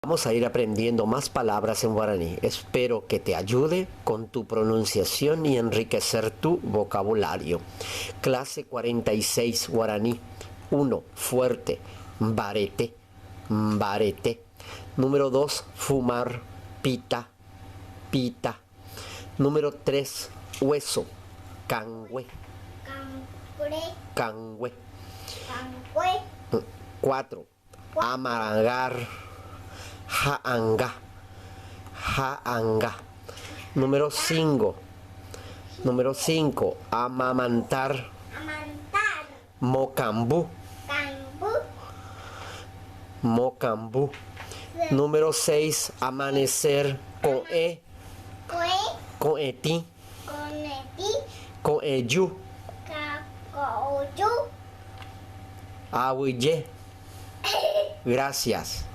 Vamos a ir aprendiendo más palabras en guaraní. Espero que te ayude con tu pronunciación y enriquecer tu vocabulario. Clase 46 guaraní. 1. Fuerte. Barete. Barete. Número 2. Fumar. Pita. Pita. Número 3. Hueso. Cangüe. Cangüe. 4. Amargar. Jaanga. Jaanga. Número 5. Número 5. Amamantar. Mocambú. Mocambú. Número 6. Amanecer. Con e. Con eti. Con eyu. Ahuye. Gracias.